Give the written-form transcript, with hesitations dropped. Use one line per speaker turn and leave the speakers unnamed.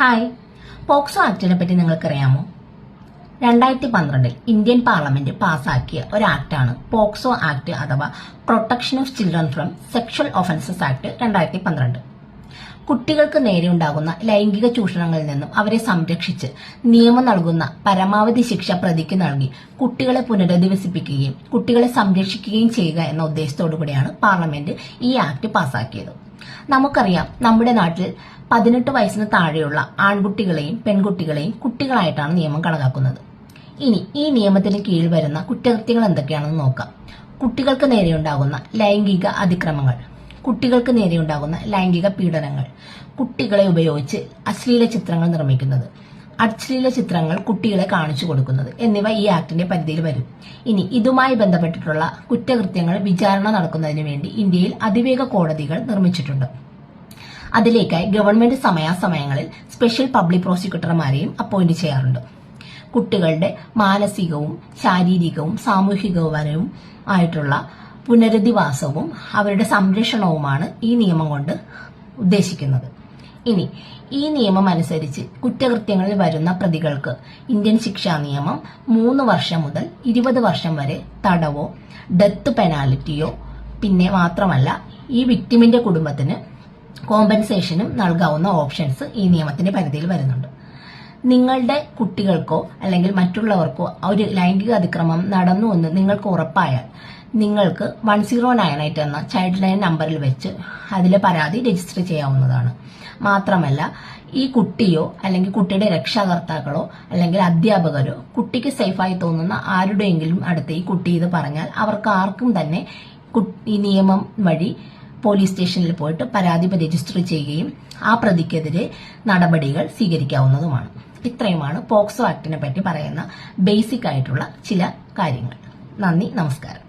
Hi, POCSO ആക്ടിനെ പറ്റി നിങ്ങൾക്കറിയാമോ? 2012 Indian parliament പാസാക്കിയ ഒരു ആക്ടാണ് പോക്സോ ആക്ട് അഥവാ protection of children from sexual offences act 2012. കുട്ടികൾക്ക് നേരെയുണ്ടാകുന്ന ലൈംഗിക ചൂഷണങ്ങളിൽ നിന്നും അവരെ സംരക്ഷിച്ച് നിയമം നൽകുന്ന പരമാവധി ശിക്ഷ പ്രതിക്ക് നൽകി കുട്ടികളെ പുനരധിവസിപ്പിക്കുകയും കുട്ടികളെ സംരക്ഷിക്കുകയും ചെയ്യുക എന്ന ഉദ്ദേശത്തോടു കൂടിയാണ് പാർലമെന്റ് ഈ ആക്ട് പാസാക്കിയത്. നമുക്കറിയാം, നമ്മുടെ നാട്ടിൽ 18 വയസ്സിന് താഴെയുള്ള ആൺകുട്ടികളെയും പെൺകുട്ടികളെയും കുട്ടികളായിട്ടാണ് നിയമം കണക്കാക്കുന്നത്. ഇനി ഈ നിയമത്തിന് കീഴിൽ വരുന്ന കുറ്റകൃത്യങ്ങൾ എന്തൊക്കെയാണെന്ന് നോക്കാം. കുട്ടികൾക്ക് നേരെയുണ്ടാകുന്ന ലൈംഗിക അതിക്രമങ്ങൾ, കുട്ടികൾക്ക് നേരെയുണ്ടാകുന്ന ലൈംഗിക പീഡനങ്ങൾ, കുട്ടികളെ ഉപയോഗിച്ച് അശ്ലീല ചിത്രങ്ങൾ നിർമ്മിക്കുന്നത്, അശ്ലീല ചിത്രങ്ങൾ കുട്ടികളെ കാണിച്ചു കൊടുക്കുന്നത് എന്നിവ ഈ ആക്ടിന്റെ പരിധിയിൽ വരും. ഇനി ഇതുമായി ബന്ധപ്പെട്ടിട്ടുള്ള കുറ്റകൃത്യങ്ങൾ വിചാരണ നടക്കുന്നതിന് വേണ്ടി ഇന്ത്യയിൽ അതിവേഗ കോടതികൾ നിർമ്മിച്ചിട്ടുണ്ട്. അതിലേക്കായി ഗവൺമെന്റ് സമയാസമയങ്ങളിൽ സ്പെഷ്യൽ പബ്ലിക് പ്രോസിക്യൂട്ടർമാരെയും അപ്പോയിന്റ് ചെയ്യാറുണ്ട്. കുട്ടികളുടെ മാനസികവും ശാരീരികവും സാമൂഹികവും ആയിട്ടുള്ള പുനരധിവാസവും അവരുടെ സംരക്ഷണവുമാണ് ഈ നിയമം കൊണ്ട് ഉദ്ദേശിക്കുന്നത്. ഇനി ഈ നിയമം അനുസരിച്ച് കുറ്റകൃത്യങ്ങളിൽ വരുന്ന പ്രതികൾക്ക് ഇന്ത്യൻ ശിക്ഷാ നിയമം 3 വർഷം മുതൽ 20 വർഷം വരെ തടവോ ഡെത്ത് പെനാൽറ്റിയോ, പിന്നെ മാത്രമല്ല ഈ വിക്ടിമിന്റെ കുടുംബത്തിന് കോമ്പൻസേഷനും നൽകാവുന്ന ഓപ്ഷൻസ് ഈ നിയമത്തിന്റെ പരിധിയിൽ വരുന്നുണ്ട്. നിങ്ങളുടെ കുട്ടികൾക്കോ അല്ലെങ്കിൽ മറ്റുള്ളവർക്കോ ഒരു ലൈംഗിക അതിക്രമം നടന്നു എന്ന് നിങ്ങൾക്ക് ഉറപ്പായാൽ നിങ്ങൾക്ക് 1098 എന്ന ചൈൽഡ് ലൈൻ നമ്പറിൽ വെച്ച് അതിലെ പരാതി രജിസ്റ്റർ ചെയ്യാവുന്നതാണ്. മാത്രമല്ല, ഈ കുട്ടിയോ അല്ലെങ്കിൽ കുട്ടിയുടെ രക്ഷാകർത്താക്കളോ അല്ലെങ്കിൽ അധ്യാപകരോ കുട്ടിക്ക് സേഫായി തോന്നുന്ന ആരുടെയെങ്കിലും അടുത്ത് ഈ കുട്ടി ഇത് പറഞ്ഞാൽ അവർക്ക് ആർക്കും തന്നെ ഈ നിയമം വഴി പോലീസ് സ്റ്റേഷനിൽ പോയിട്ട് പരാതി രജിസ്റ്റർ ചെയ്യുകയും ആ പ്രതിക്കെതിരെ നടപടികൾ സ്വീകരിക്കാവുന്നതുമാണ്. ഇത്രയുമാണ് പോക്സോ ആക്ടിനെ പറ്റി പറയുന്ന ബേസിക് ആയിട്ടുള്ള ചില കാര്യങ്ങൾ. നന്ദി, നമസ്കാരം.